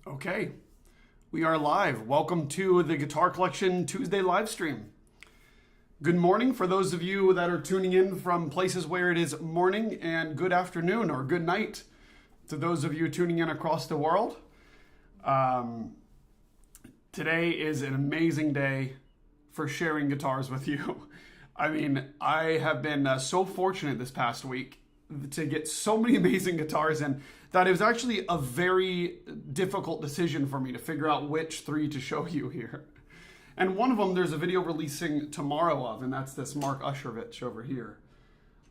Okay, we are live. Welcome to the Guitar Collection Tuesday live stream. Good morning for those of you that are tuning in from places where it is morning, and good afternoon or good night to those of you tuning in across the world. Today is an amazing day for sharing guitars with you. I mean, I have been so fortunate this past week to get so many amazing guitars in that it was actually a very difficult decision for me to figure out which three to show you here. And one of them there's a video releasing tomorrow of, and that's this Mark Usherovich over here.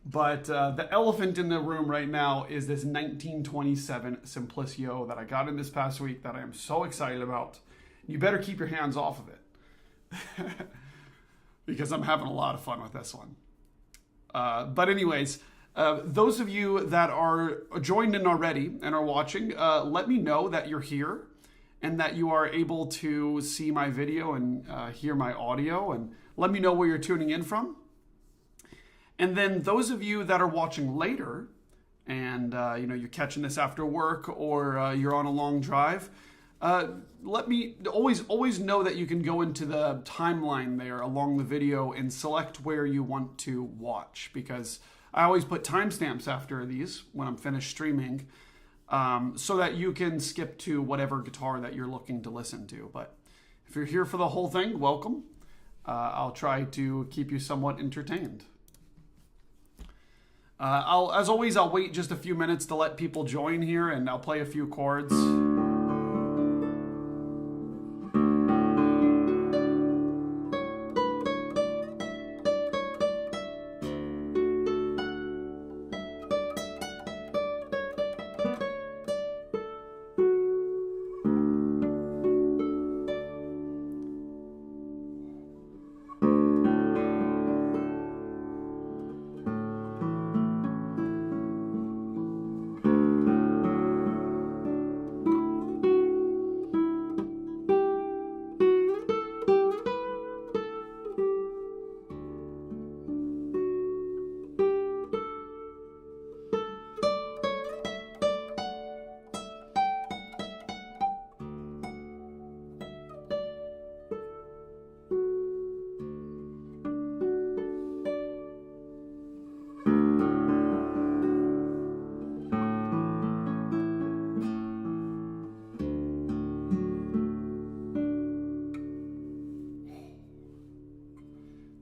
But the elephant in the room right now is this 1927 Simplicio that I got in this past week that I am so excited about. You better keep your hands off of it because I'm having a lot of fun with this one. But anyways, those of you that are joined in already and are watching, let me know that you're here and that you are able to see my video and hear my audio, and let me know where you're tuning in from. And then those of you that are watching later and you're catching this after work or you're on a long drive, let me always know that you can go into the timeline there along the video and select where you want to watch, because I always put timestamps after these when I'm finished streaming, so that you can skip to whatever guitar that you're looking to listen to. But if you're here for the whole thing, welcome. I'll try to keep you somewhat entertained. As always, I'll wait just a few minutes to let people join here, and I'll play a few chords.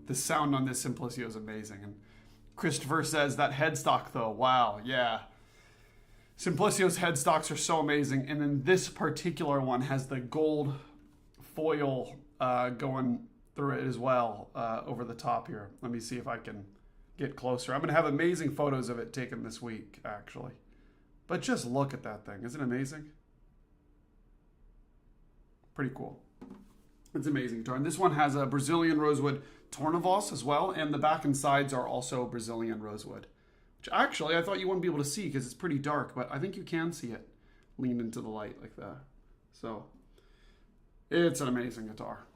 The sound on this Simplicio is amazing. And Christopher says that headstock though, wow, yeah. Simplicio's headstocks are so amazing. And then this particular one has the gold foil going through it as well over the top here. Let me see if I can get closer. I'm going to have amazing photos of it taken this week, actually. But just look at that thing. Isn't it amazing? Pretty cool. It's amazing guitar. And this one has a Brazilian Rosewood Tornavoz as well, and the back and sides are also Brazilian Rosewood, which actually I thought you wouldn't be able to see because it's pretty dark, but I think you can see it lean into the light like that. So it's an amazing guitar.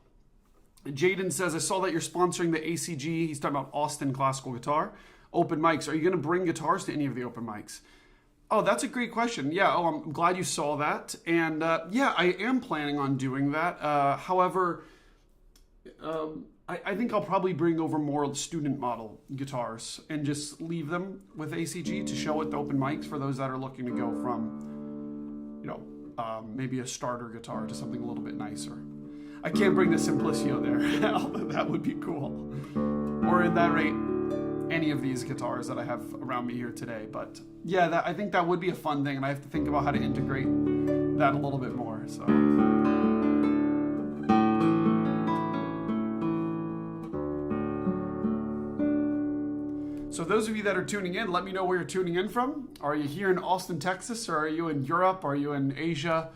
Jaden says, I saw that you're sponsoring the ACG. He's talking about Austin Classical Guitar open mics. Are you going to bring guitars to any of the open mics? Oh, that's a great question. Yeah, I'm glad you saw that. And yeah, I am planning on doing that. However, I think I'll probably bring over more student model guitars and just leave them with ACG to show at the open mics for those that are looking to go from, maybe a starter guitar to something a little bit nicer. I can't bring the Simplicio there, although that would be cool. Or at that rate, any of these guitars that I have around me here today. But yeah, I think that would be a fun thing, and I have to think about how to integrate that a little bit more. So those of you that are tuning in, let me know where you're tuning in from. Are you here in Austin, Texas, or are you in Europe? Are you in Asia,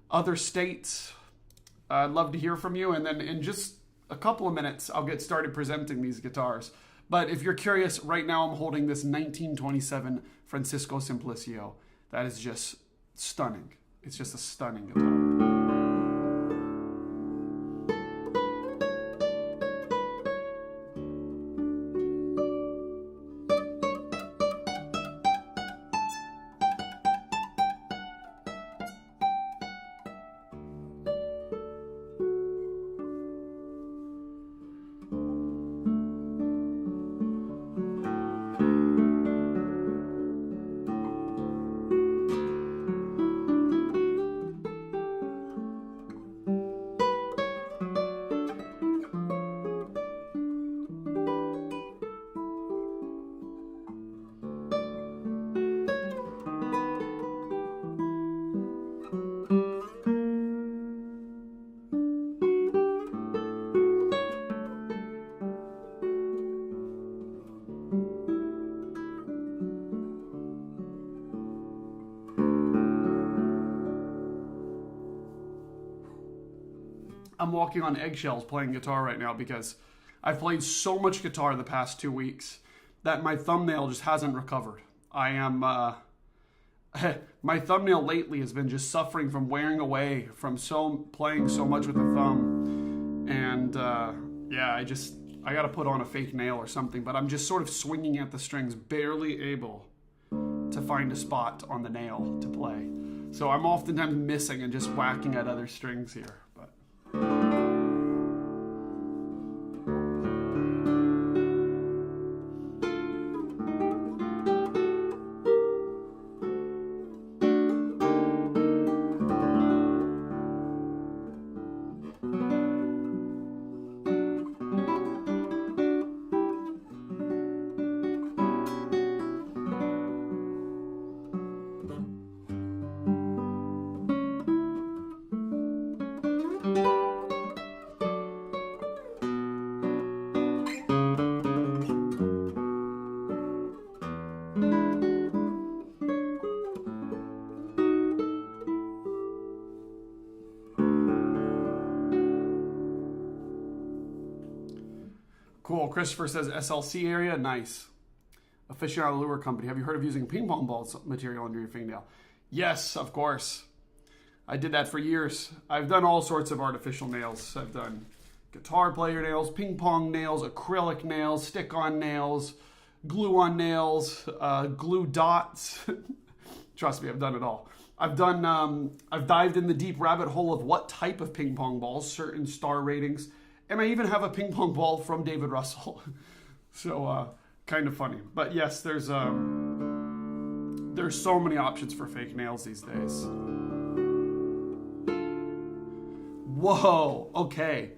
other states? I'd love to hear from you. And then in just a couple of minutes, I'll get started presenting these guitars. But if you're curious, right now I'm holding this 1927 Francisco Simplicio. That is just stunning. It's just a stunning guitar. I'm walking on eggshells playing guitar right now because I've played so much guitar the past 2 weeks that my thumbnail just hasn't recovered. I am, my thumbnail lately has been just suffering from wearing away from playing so much with the thumb. And yeah, I gotta put on a fake nail or something, but I'm just sort of swinging at the strings, barely able to find a spot on the nail to play. So I'm oftentimes missing and just whacking at other strings here. But cool. Christopher says SLC area, nice. Aficionado Lure Company. Have you heard of using ping pong balls material under your fingernail? Yes, of course. I did that for years. I've done all sorts of artificial nails. I've done guitar player nails, ping pong nails, acrylic nails, stick-on nails, glue-on nails, glue dots. Trust me, I've done it all. I've dived in the deep rabbit hole of what type of ping pong balls, certain star ratings, and I even have a ping pong ball from David Russell. So, kind of funny. But yes, there's so many options for fake nails these days. Whoa, okay.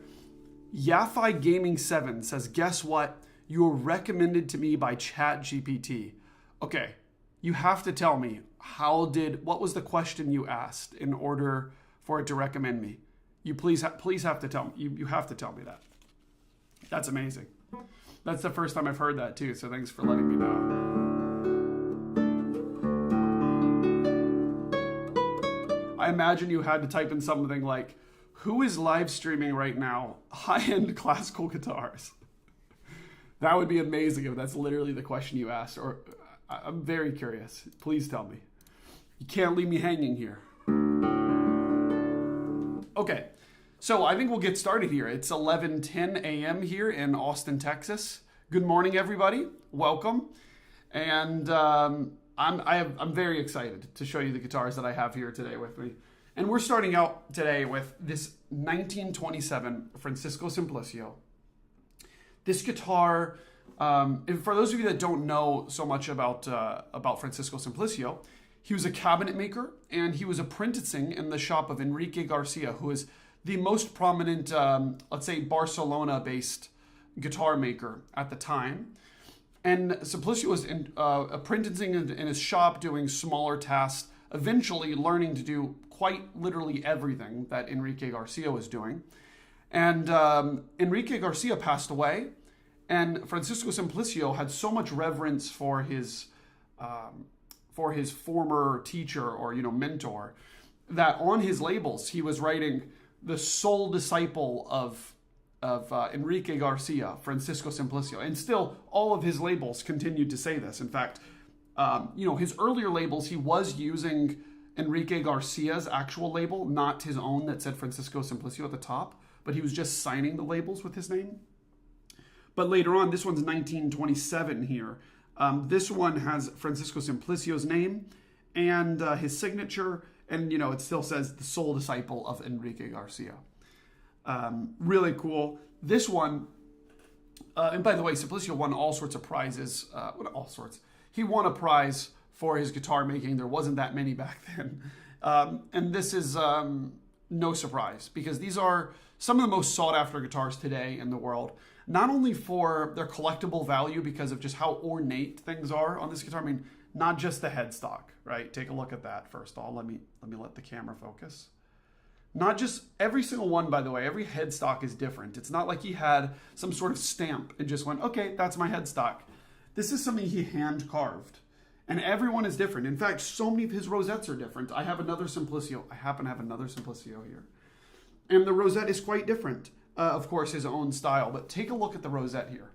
Yafi Gaming 7 says, guess what? You were recommended to me by ChatGPT. Okay, you have to tell me, what was the question you asked in order for it to recommend me? You please have to tell me. You have to tell me that. That's amazing. That's the first time I've heard that too, so thanks for letting me know. I imagine you had to type in something like, who is live streaming right now? High-end classical guitars. That would be amazing if that's literally the question you asked, or I'm very curious. Please tell me. You can't leave me hanging here. Okay, so I think we'll get started here. It's 11:10 a.m. here in Austin, Texas. Good morning, everybody. Welcome. And I'm very excited to show you the guitars that I have here today with me. And we're starting out today with this 1927 Francisco Simplicio. This guitar, for those of you that don't know so much about Francisco Simplicio, he was a cabinet maker, and he was apprenticing in the shop of Enrique Garcia, who is the most prominent, let's say, Barcelona-based guitar maker at the time. And Simplicio was apprenticing in his shop, doing smaller tasks, eventually learning to do quite literally everything that Enrique Garcia was doing. And Enrique Garcia passed away, and Francisco Simplicio had so much reverence for his former teacher or mentor that on his labels he was writing the sole disciple of Enrique Garcia, Francisco Simplicio, and still all of his labels continued to say this. In fact, his earlier labels he was using Enrique Garcia's actual label, not his own that said Francisco Simplicio at the top, but he was just signing the labels with his name. But later on, this one's 1927 here. This one has Francisco Simplicio's name and his signature, and it still says the sole disciple of Enrique Garcia. Really cool. This one, and by the way, Simplicio won all sorts of prizes. All sorts. He won a prize for his guitar making. There wasn't that many back then. And this is no surprise, because these are some of the most sought after guitars today in the world. Not only for their collectible value because of just how ornate things are on this guitar. I mean, not just the headstock, right? Take a look at that first of all. Let me let the camera focus. Not just every single one, by the way, every headstock is different. It's not like he had some sort of stamp and just went, okay, that's my headstock. This is something he hand carved. And everyone is different. In fact, so many of his rosettes are different. I have another Simplicio. I happen to have another Simplicio here. And the rosette is quite different. Of course, his own style, but take a look at the rosette here.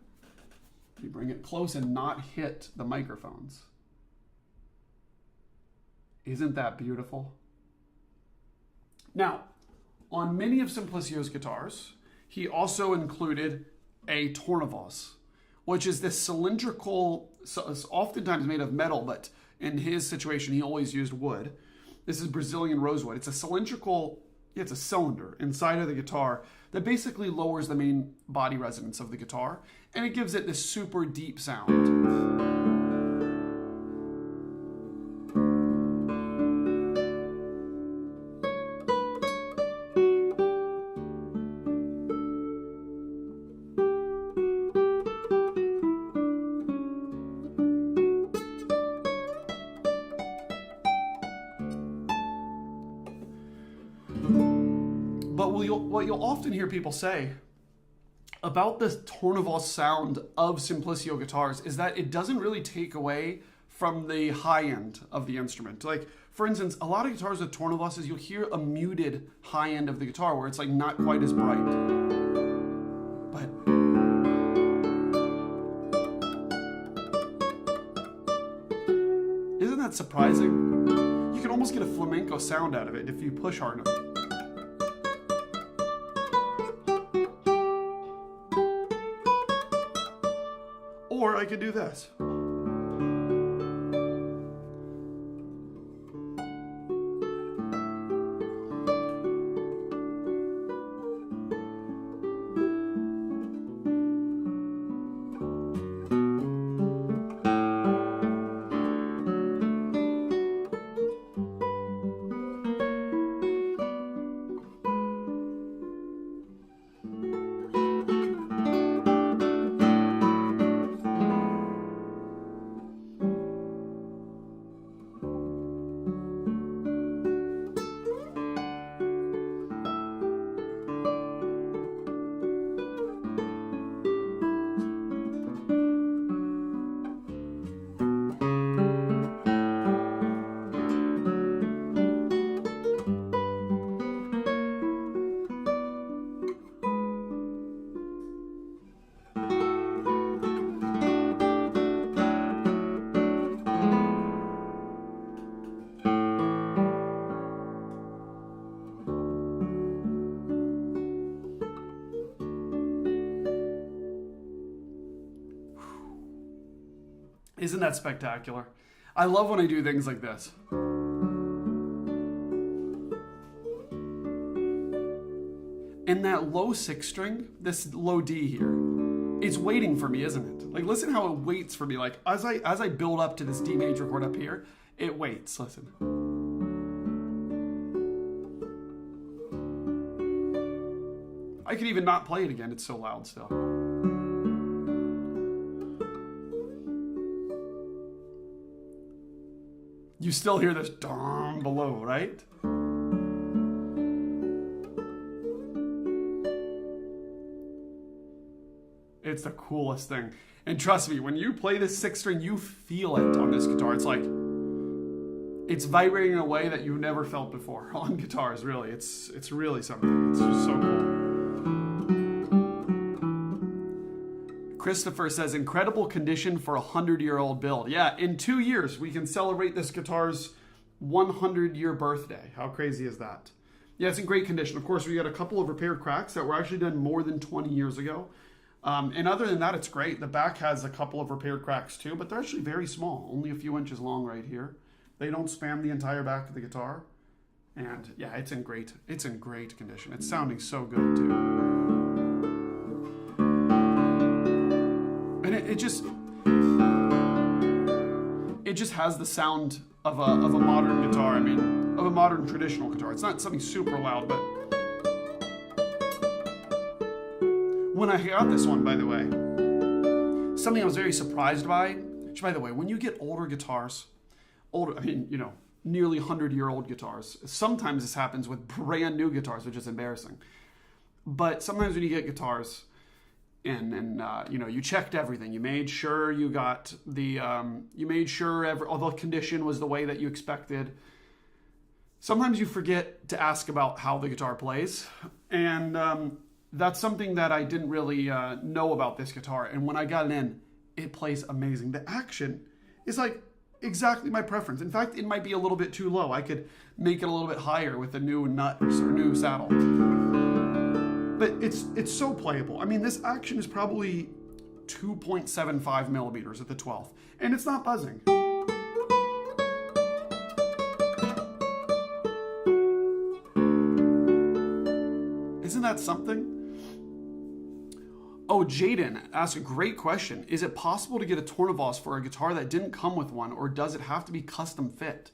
Let me bring it close and not hit the microphones. Isn't that beautiful? Now, on many of Simplicio's guitars, he also included a Tornavoz, which is this cylindrical, oftentimes made of metal, but in his situation, he always used wood. This is Brazilian rosewood. It's a cylindrical, it's a cylinder inside of the guitar that basically lowers the main body resonance of the guitar, and it gives it this super deep sound. But what you'll often hear people say about the Tornavoz sound of Simplicio guitars is that it doesn't really take away from the high end of the instrument. Like, for instance, a lot of guitars with Tornavozes, you'll hear a muted high end of the guitar where it's like not quite as bright. But isn't that surprising? You can almost get a flamenco sound out of it if you push hard enough. Or I could do this. Isn't that spectacular? I love when I do things like this. And that low sixth string, this low D here, it's waiting for me, isn't it? Like, listen how it waits for me. Like, as I build up to this D major chord up here, it waits. Listen. I could even not play it again. It's so loud still. You still hear this down below, right? It's the coolest thing. And trust me, when you play this sixth string, you feel it on this guitar. It's like, it's vibrating in a way that you've never felt before on guitars, really. It's really something. It's just so cool. Christopher says, incredible condition for a 100-year-old build. Yeah, in 2 years, we can celebrate this guitar's 100-year birthday. How crazy is that? Yeah, it's in great condition. Of course, we got a couple of repaired cracks that were actually done more than 20 years ago. And other than that, it's great. The back has a couple of repaired cracks too, but they're actually very small, only a few inches long right here. They don't span the entire back of the guitar. And yeah, it's in great condition. It's sounding so good too. And it just has the sound of a modern guitar. I mean, of a modern traditional guitar. It's not something super loud, but when I got this one, by the way, something I was very surprised by, which, by the way, when you get older guitars, nearly 100-year-old guitars, sometimes this happens with brand new guitars, which is embarrassing. But sometimes when you get guitars, and you checked everything. You made sure you got the, all the condition was the way that you expected. sometimes you forget to ask about how the guitar plays, and that's something that I didn't really know about this guitar. And when I got it in, it plays amazing. The action is like exactly my preference. In fact, it might be a little bit too low. I could make it a little bit higher with a new nut or new saddle. But it's so playable. I mean, this action is probably 2.75 millimeters at the 12th, and it's not buzzing. Isn't that something? Oh, Jaden asked a great question. Is it possible to get a Tornavoz for a guitar that didn't come with one, or does it have to be custom fit?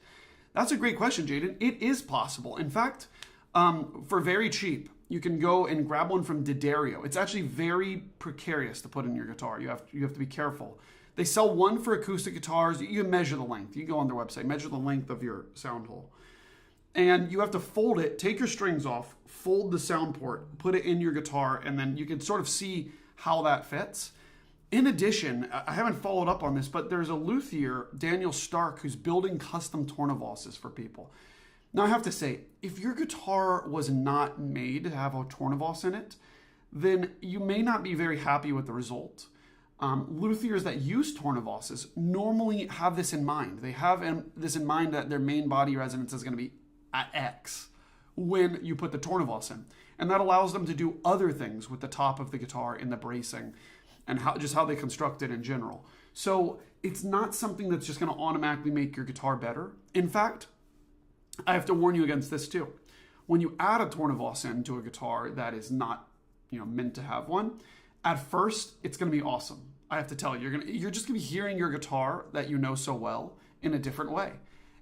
That's a great question, Jaden. It is possible. In fact, for very cheap, you can go and grab one from D'Addario. It's actually very precarious to put in your guitar. You have to be careful. They sell one for acoustic guitars. You can measure the length. You can go on their website, measure the length of your sound hole. And you have to fold it, take your strings off, fold the sound port, put it in your guitar, and then you can sort of see how that fits. In addition, I haven't followed up on this, but there's a luthier, Daniel Stark, who's building custom Tornavozes for people. Now I have to say, if your guitar was not made to have a Tornavoz in it, then you may not be very happy with the result. Luthiers that use Tornavozes normally have this in mind. They have this in mind that their main body resonance is going to be at X when you put the Tornavoz in. And that allows them to do other things with the top of the guitar in the bracing and how they construct it in general. So it's not something that's just going to automatically make your guitar better. In fact, I have to warn you against this too. When you add a Tornavoz into a guitar that is not, meant to have one, at first it's going to be awesome. I have to tell you, you're just going to be hearing your guitar that you know so well in a different way.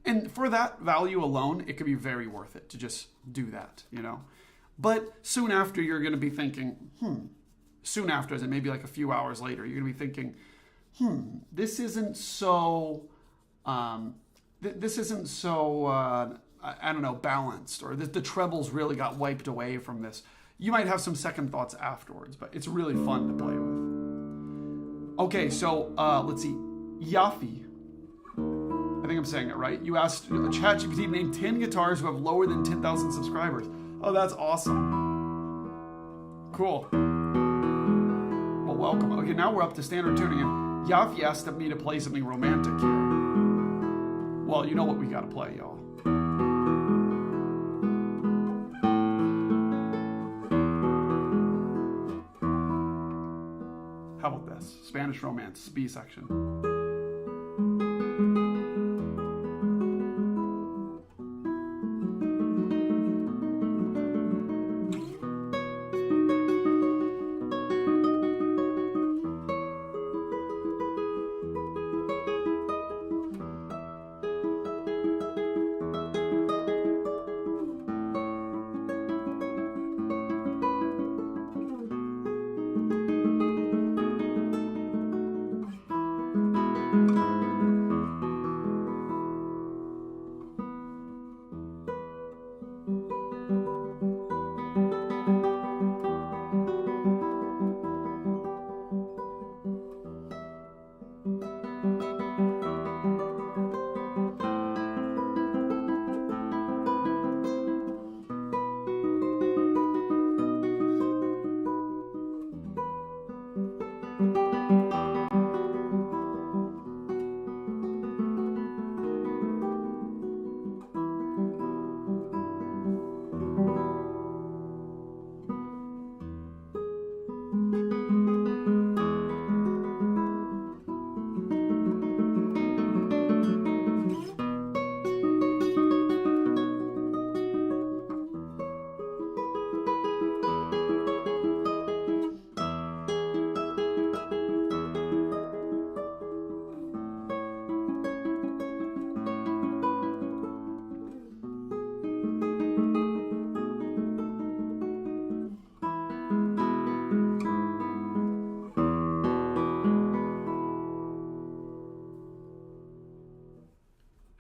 And for that value alone, it could be very worth it to just do that, But soon after, you're going to be thinking, soon after, as in maybe like a few hours later, you're going to be thinking, this isn't so, I don't know, balanced, or the trebles really got wiped away from this. You might have some second thoughts afterwards, but it's really fun to play with. Okay, so let's see. Yafi. I think I'm saying it right. You asked ChatGPT to name 10 guitars who have lower than 10,000 subscribers. Oh, that's awesome. Cool. Well, welcome. Okay, now we're up to standard tuning. And Yafi asked me to play something romantic here. Well, you know what we got to play, y'all. How about this? Spanish Romance, B section.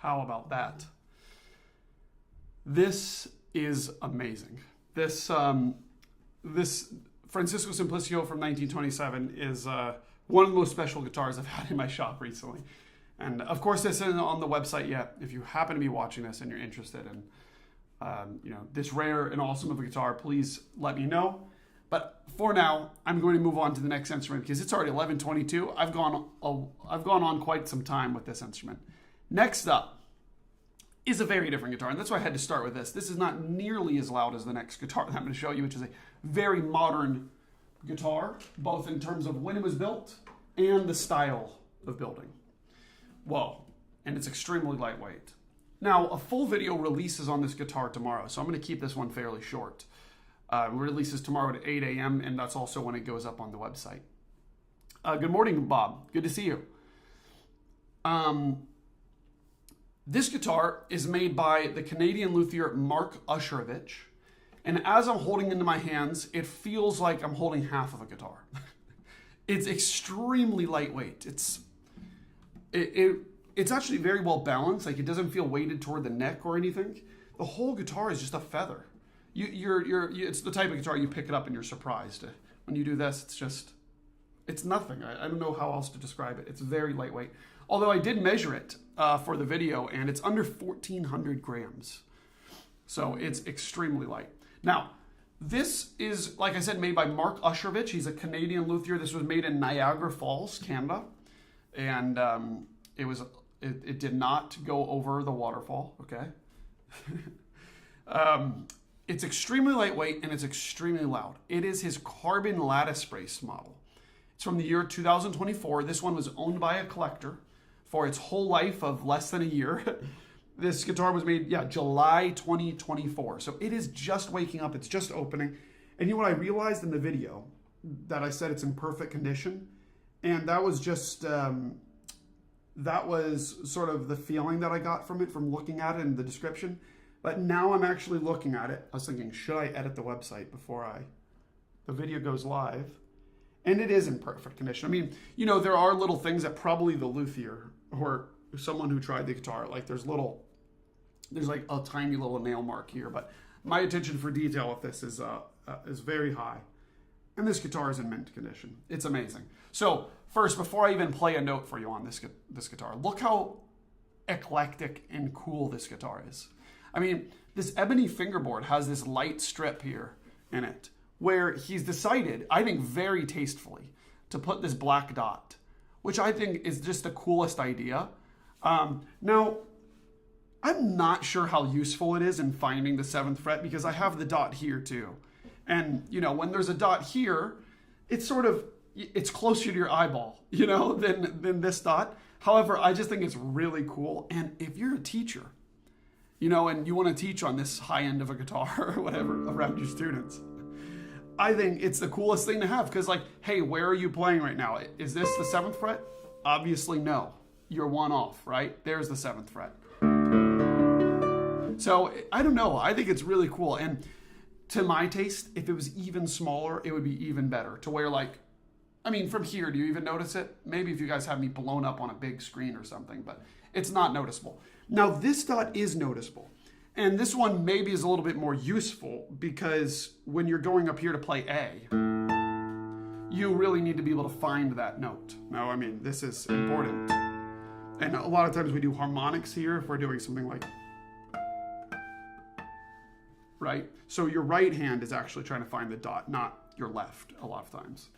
How about that? This is amazing. This Francisco Simplicio from 1927 is one of the most special guitars I've had in my shop recently. And of course, this isn't on the website yet. If you happen to be watching this and you're interested in this rare and awesome of a guitar, please let me know. But for now, I'm going to move on to the next instrument because it's already 11:22. I've gone on quite some time with this instrument. Next up is a very different guitar, and that's why I had to start with this. This is not nearly as loud as the next guitar that I'm going to show you, which is a very modern guitar, both in terms of when it was built and the style of building. Whoa, and it's extremely lightweight. Now, a full video releases on this guitar tomorrow, so I'm going to keep this one fairly short. It releases tomorrow at 8 a.m., and that's also when it goes up on the website. Good morning, Bob. Good to see you. This guitar is made by the Canadian luthier Mark Usherovich, and as I'm holding it into my hands, it feels like I'm holding half of a guitar. It's extremely lightweight. It's actually very well balanced. Like, it doesn't feel weighted toward the neck or anything. The whole guitar is just a feather. It's the type of guitar you pick it up and you're surprised. When you do this, it's nothing. I don't know how else to describe it. It's very lightweight. Although I did measure it for the video, and it's under 1,400 grams. So it's extremely light. Now, this is, like I said, made by Mark Usherovich. He's a Canadian luthier. This was made in Niagara Falls, Canada. And it did not go over the waterfall, okay? It's extremely lightweight and it's extremely loud. It is his carbon lattice brace model. It's from the year 2024. This one was owned by a collector for its whole life of less than a year. This guitar was made, July 2024. So it is just waking up. It's just opening. And you know what I realized in the video? That I said it's in perfect condition. And that was just, that was sort of the feeling that I got from it, from looking at it in the description. But now I'm actually looking at it. I was thinking, should I edit the website before the video goes live? And it is in perfect condition. I mean, there are little things that probably the luthier or someone who tried the guitar, like there's like a tiny little nail mark here, but my attention for detail with this is very high. And this guitar is in mint condition. It's amazing. So first, before I even play a note for you on this guitar, look how eclectic and cool this guitar is. I mean, this ebony fingerboard has this light strip here in it, where he's decided, I think very tastefully, to put this black dot, which I think is just the coolest idea. Now, I'm not sure how useful it is in finding the 7th fret because I have the dot here too. And, when there's a dot here, it's closer to your eyeball, than this dot. However, I just think it's really cool. And if you're a teacher, and you want to teach on this high end of a guitar or whatever around your students, I think it's the coolest thing to have because, like, hey, where are you playing right now? Is this the 7th fret? Obviously, no. You're one off, right? There's the 7th fret. So, I don't know. I think it's really cool. And to my taste, if it was even smaller, it would be even better. To where, like, I mean, from here, do you even notice it? Maybe if you guys have me blown up on a big screen or something, but it's not noticeable. Now, this dot is noticeable. And this one maybe is a little bit more useful because when you're going up here to play A, you really need to be able to find that note. Now, I mean, this is important. And a lot of times we do harmonics here if we're doing something like, right? So your right hand is actually trying to find the dot, not your left a lot of times.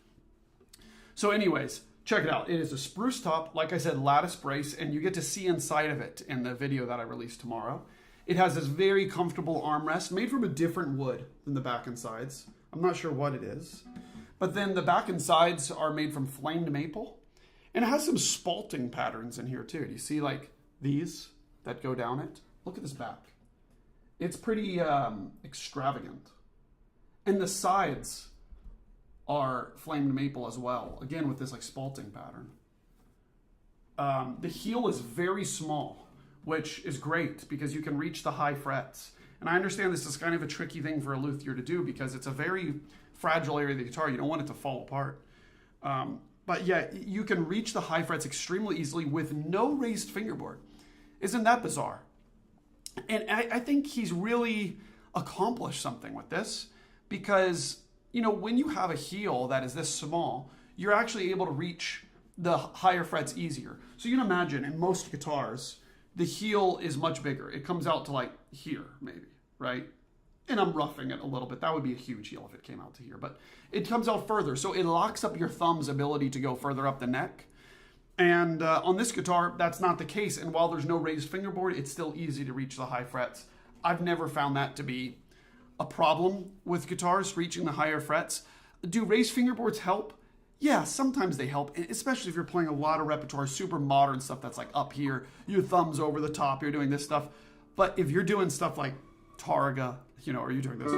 So anyways, check it out. It is a spruce top, like I said, lattice brace, and you get to see inside of it in the video that I release tomorrow. It has this very comfortable armrest made from a different wood than the back and sides. I'm not sure what it is. But then the back and sides are made from flamed maple. And it has some spalting patterns in here too. Do you see like these that go down it? Look at this back. It's pretty extravagant. And the sides are flamed maple as well. Again, with this like spalting pattern. The heel is very small, which is great because you can reach the high frets. And I understand this is kind of a tricky thing for a luthier to do because it's a very fragile area of the guitar. You don't want it to fall apart. But yeah, you can reach the high frets extremely easily with no raised fingerboard. Isn't that bizarre? And I think he's really accomplished something with this because, when you have a heel that is this small, you're actually able to reach the higher frets easier. So you can imagine in most guitars, the heel is much bigger. It comes out to like here, maybe, right? And I'm roughing it a little bit. That would be a huge heel if it came out to here, but it comes out further. So it locks up your thumb's ability to go further up the neck. And on this guitar, that's not the case. And while there's no raised fingerboard, it's still easy to reach the high frets. I've never found that to be a problem with guitars, reaching the higher frets. Do raised fingerboards help? Yeah, sometimes they help, especially if you're playing a lot of repertoire, super modern stuff that's like up here, your thumb's over the top, you're doing this stuff. But if you're doing stuff like Targa, you know, or you're doing this.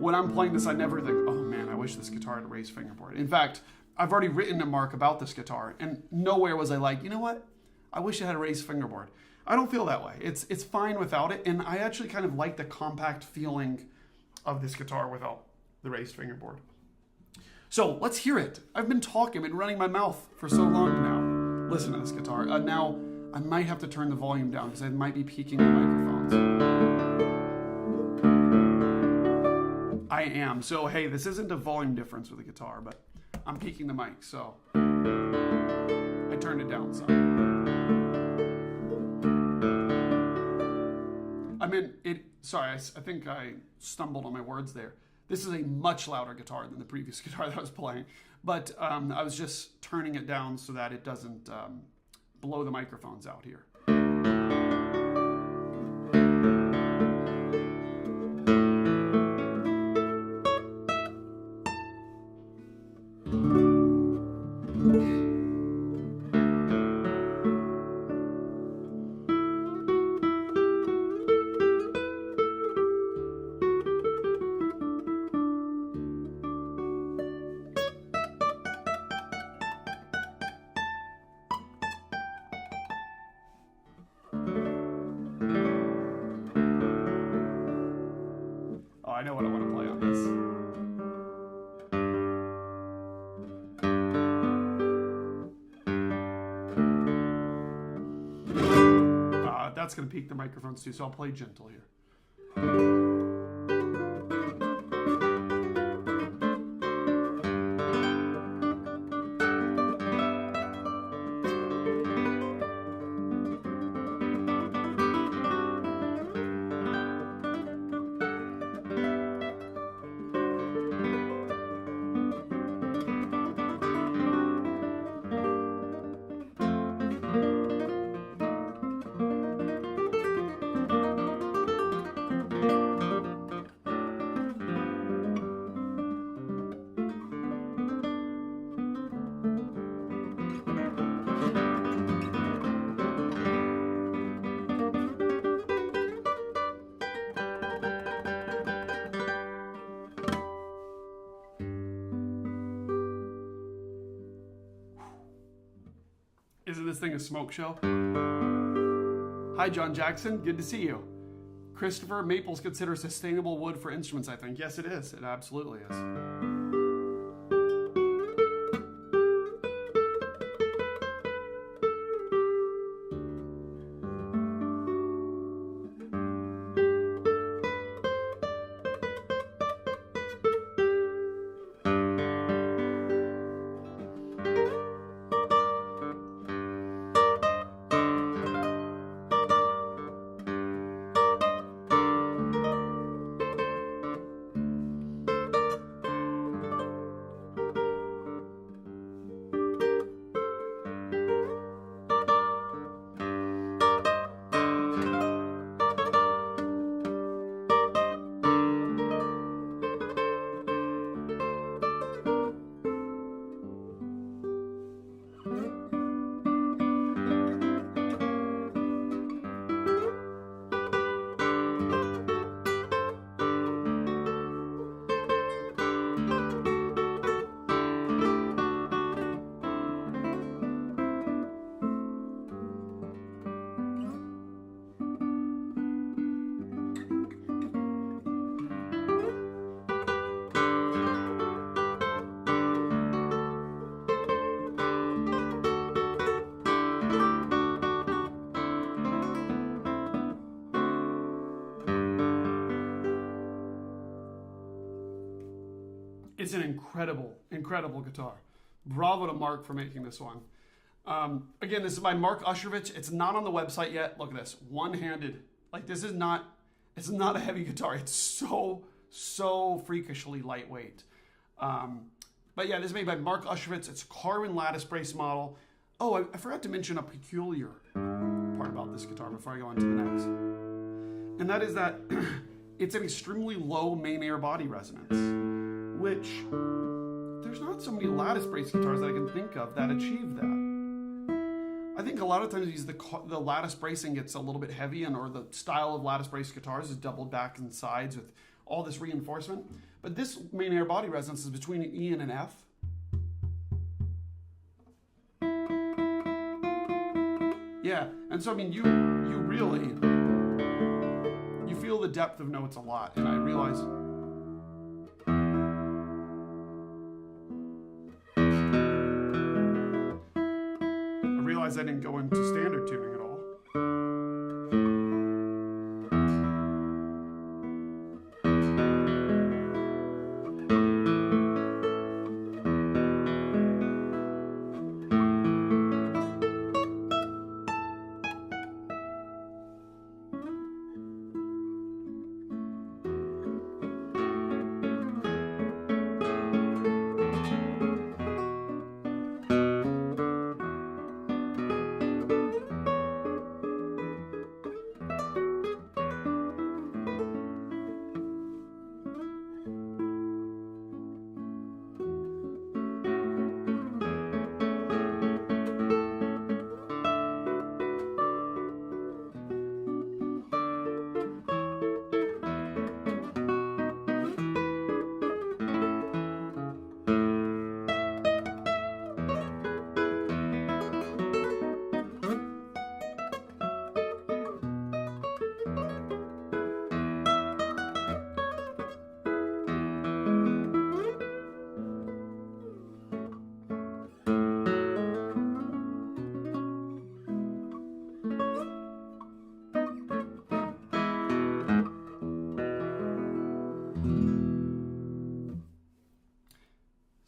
When I'm playing this, I never think, oh man, I wish this guitar had a raised fingerboard. In fact, I've already written to Mark about this guitar, and nowhere was I like, you know what? I wish it had a raised fingerboard. I don't feel that way. It's fine without it, and I actually kind of like the compact feeling of this guitar without the raised fingerboard. So let's hear it. I've been talking, been running my mouth for so long now. Listen to this guitar. Now, I might have to turn the volume down because I might be peaking the microphones. I am. So, hey, this isn't a volume difference with the guitar, but I'm peaking the mic, so I turned it down some. Sorry, I think I stumbled on my words there. This is a much louder guitar than the previous guitar that I was playing, but I was just turning it down so that it doesn't blow the microphones out here. I know what I want to play on this. That's going to peak the microphones too, so I'll play gentle here. Isn't this thing a smoke show? Hi, John Jackson. Good to see you. Christopher, maple's considered sustainable wood for instruments, I think. Yes, it is. It absolutely is. It's an incredible, incredible guitar. Bravo to Mark for making this one. Again, this is by Mark Usherovich. It's not on the website yet. Look at this, one-handed. Like this is not, it's not a heavy guitar. It's so freakishly lightweight. But yeah, this is made by Mark Usherovich. It's a carbon lattice brace model. Oh, I forgot to mention a peculiar part about this guitar before I go on to the next. And that is that it's an extremely low main air body resonance, which there's not so many lattice brace guitars that I can think of that achieve that. I think a lot of times the lattice bracing gets a little bit heavy, or the style of lattice brace guitars is doubled back and sides with all this reinforcement. But this main air body resonance is between an E and an F. Yeah, and so I mean, you really, you feel the depth of notes a lot, and I realize I didn't go into standard tuning at all.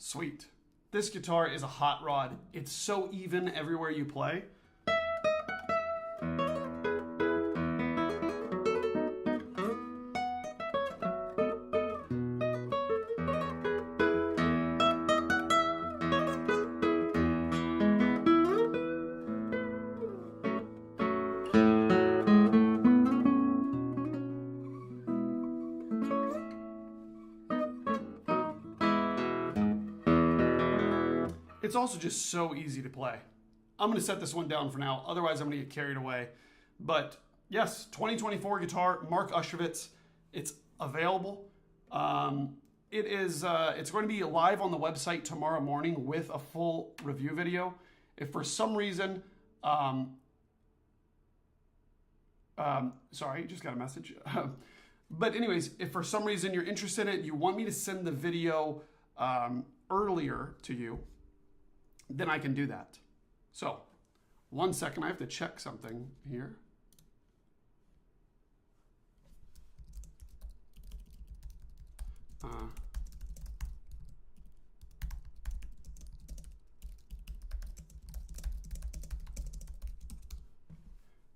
Sweet. This guitar is a hot rod. It's so even everywhere you play. It's also just so easy to play. I'm going to set this one down for now. Otherwise, I'm going to get carried away. But yes, 2024 guitar, Mark Usherovich. It's available. It's going to be live on the website tomorrow morning with a full review video. If for some reason, sorry, just got a message. But anyways, if for some reason you're interested in it, you want me to send the video earlier to you, then I can do that. So, 1 second, I have to check something here.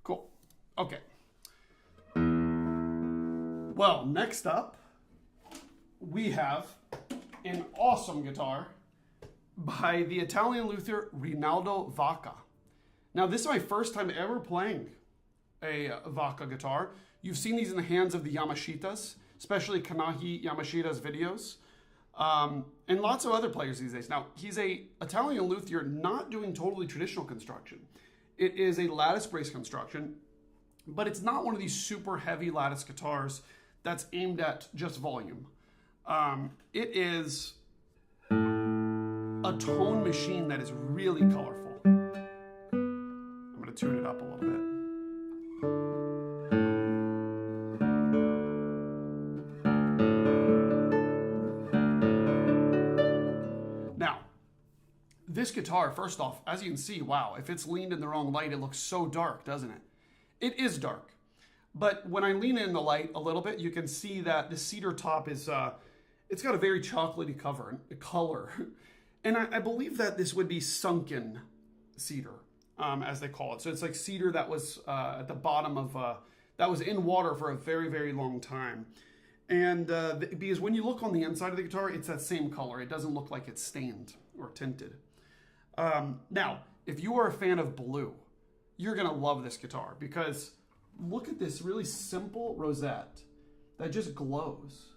Cool. Okay. Well, next up, we have an awesome guitar by the Italian luthier Rinaldo Vacca. Now, this is my first time ever playing a Vacca guitar. You've seen these in the hands of the Yamashitas, especially Kanahi Yamashita's videos, and lots of other players these days. Now, he's a Italian luthier not doing totally traditional construction. It is a lattice brace construction, but it's not one of these super heavy lattice guitars that's aimed at just volume. It is a tone machine that is really colorful. I'm going to tune it up a little bit. Now, this guitar, first off, as you can see, wow, if it's leaned in the wrong light, it looks so dark, doesn't it? It is dark. But when I lean in the light a little bit, you can see that the cedar top is, it's got a very chocolatey color. And I believe that this would be sunken cedar, as they call it. So it's like cedar that was at the bottom of, that was in water for a very, very long time. And because when you look on the inside of the guitar, it's that same color. It doesn't look like it's stained or tinted. Now, if you are a fan of blue, you're going to love this guitar because look at this really simple rosette that just glows.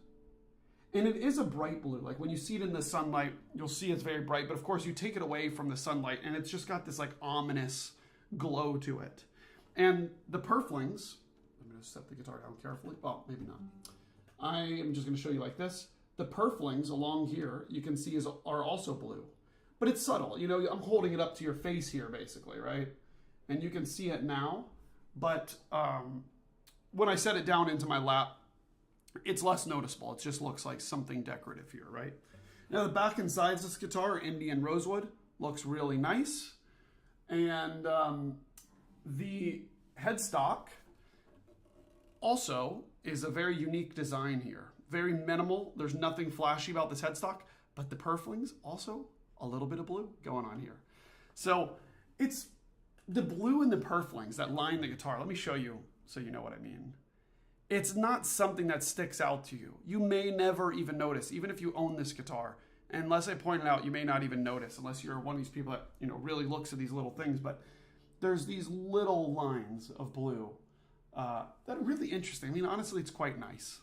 And it is a bright blue. Like when you see it in the sunlight, you'll see it's very bright. But of course, you take it away from the sunlight and it's just got this like ominous glow to it. And the purflings, I'm going to set the guitar down carefully. Well, maybe not. I am just going to show you like this. The purflings along here, you can see are also blue. But it's subtle. You know, I'm holding it up to your face here basically, right? And you can see it now. But when I set it down into my lap, it's less noticeable. It just looks like something decorative here, right? Now the back and sides of this guitar are Indian rosewood. Looks really nice. And the headstock also is a very unique design here. Very minimal. There's nothing flashy about this headstock, but the purflings also a little bit of blue going on here. So it's the blue and the purflings that line the guitar. Let me show you so you know what I mean. It's not something that sticks out to you. You may never even notice, even if you own this guitar. Unless I point it out, you may not even notice, unless you're one of these people that, you know, really looks at these little things. But there's these little lines of blue that are really interesting. I mean, honestly, it's quite nice.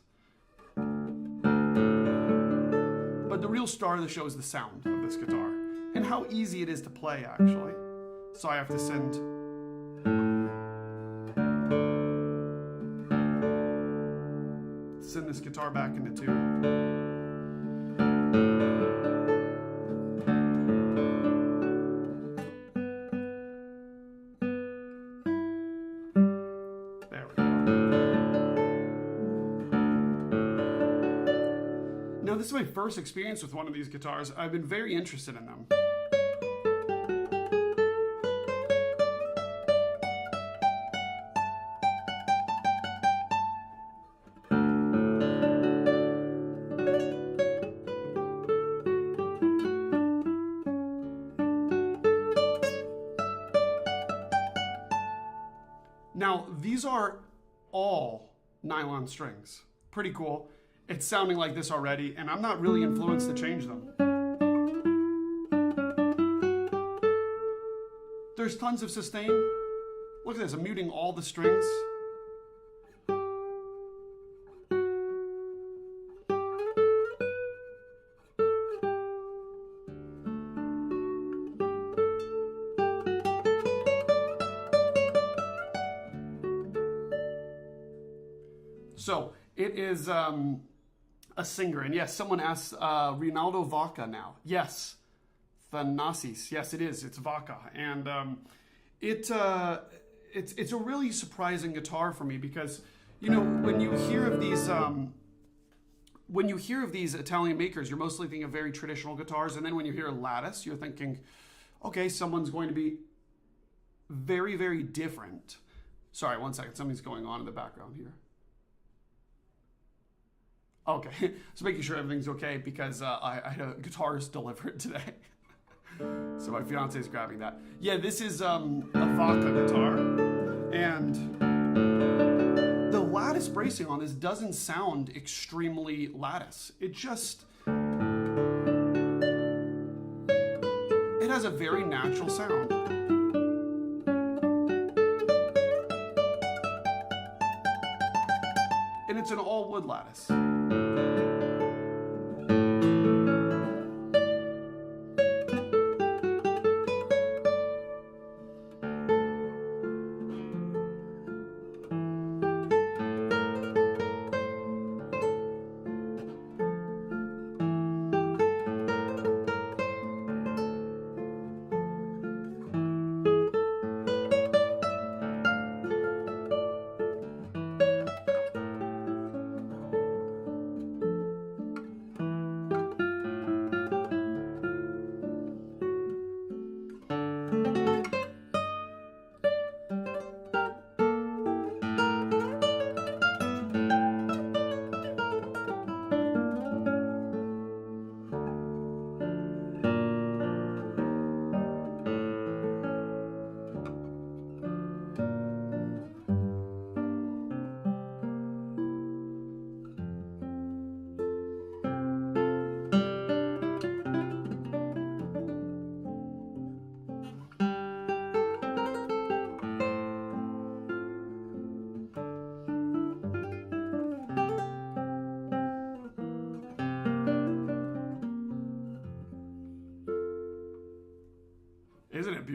But the real star of the show is the sound of this guitar and how easy it is to play, actually. So I have to send this guitar back into tune. There we go. Now this is my first experience with one of these guitars. I've been very interested in them. Now, these are all nylon strings. Pretty cool. It's sounding like this already, and I'm not really influenced to change them. There's tons of sustain. Look at this, I'm muting all the strings. So it is a singer, and yes, someone asked Rinaldo Vacca now. Yes, Lattice. Yes, it is. It's Vacca, and it's a really surprising guitar for me because you know when you hear of these Italian makers, you're mostly thinking of very traditional guitars, and then when you hear Lattice, you're thinking, okay, someone's going to be very, very different. Sorry, one second. Something's going on in the background here. Okay, so making sure everything's okay because I had a guitarist delivered today. So my fiance is grabbing that. Yeah, this is a Vacca guitar. And the lattice bracing on this doesn't sound extremely lattice. It just... it has a very natural sound. And it's an all wood lattice.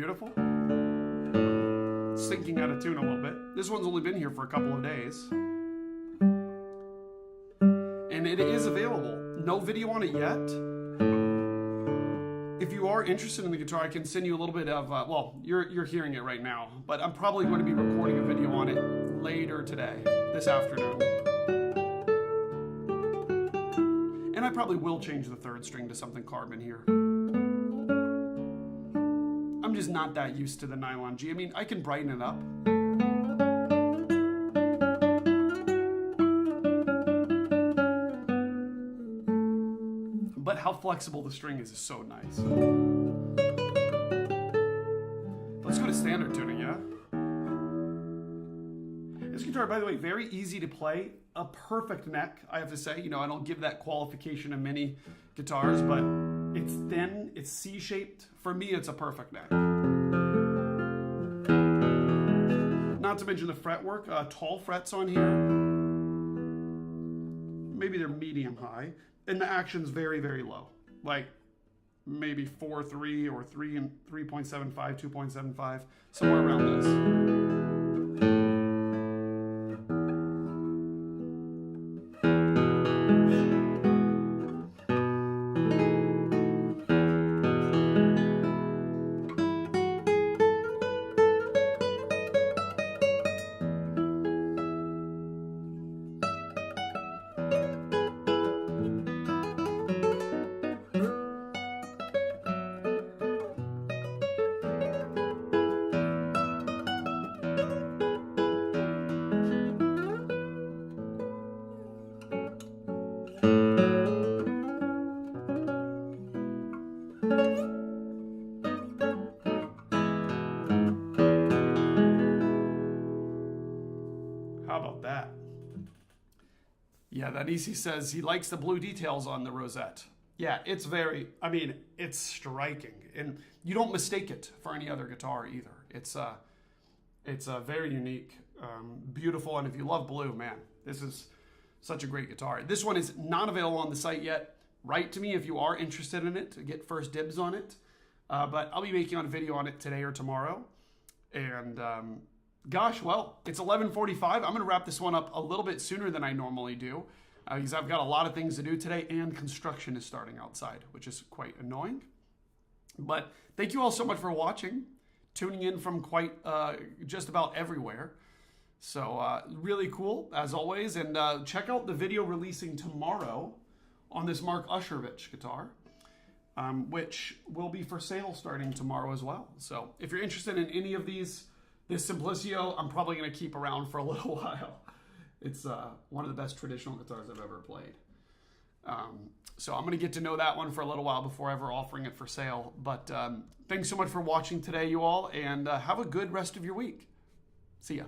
beautiful? Sinking out of tune a little bit. This one's only been here for a couple of days. And it is available. No video on it yet. If you are interested in the guitar, I can send you a little bit of, well, you're hearing it right now, but I'm probably going to be recording a video on it later today, this afternoon. And I probably will change the third string to something carbon here. I'm just not that used to the nylon G. I mean, I can brighten it up. But how flexible the string is so nice. Let's go to standard tuning, yeah? This guitar, by the way, very easy to play. A perfect neck, I have to say. You know, I don't give that qualification in many guitars, but it's thin, it's C-shaped. For me, it's a perfect neck. Not to mention the fretwork, tall frets on here. Maybe they're medium high. And the action's very, very low. Like maybe 4.3 or 3 and 3.75, 2.75, somewhere around this. How about that? Yeah, that Easy says he likes the blue details on the rosette. Yeah, it's very, I mean, it's striking. And you don't mistake it for any other guitar either. It's very unique, beautiful, and if you love blue, man, this is such a great guitar. This one is not available on the site yet. Write to me if you are interested in it to get first dibs on it. But I'll be making a video on it today or tomorrow. And gosh, well, it's 11:45. I'm going to wrap this one up a little bit sooner than I normally do because I've got a lot of things to do today and construction is starting outside, which is quite annoying. But thank you all so much for watching, tuning in from quite just about everywhere. So really cool, as always. And check out the video releasing tomorrow on this Mark Usherovich guitar, which will be for sale starting tomorrow as well. So if you're interested in any of these, this Simplicio, I'm probably going to keep around for a little while. It's one of the best traditional guitars I've ever played. So I'm going to get to know that one for a little while before ever offering it for sale. But thanks so much for watching today, you all, and have a good rest of your week. See ya.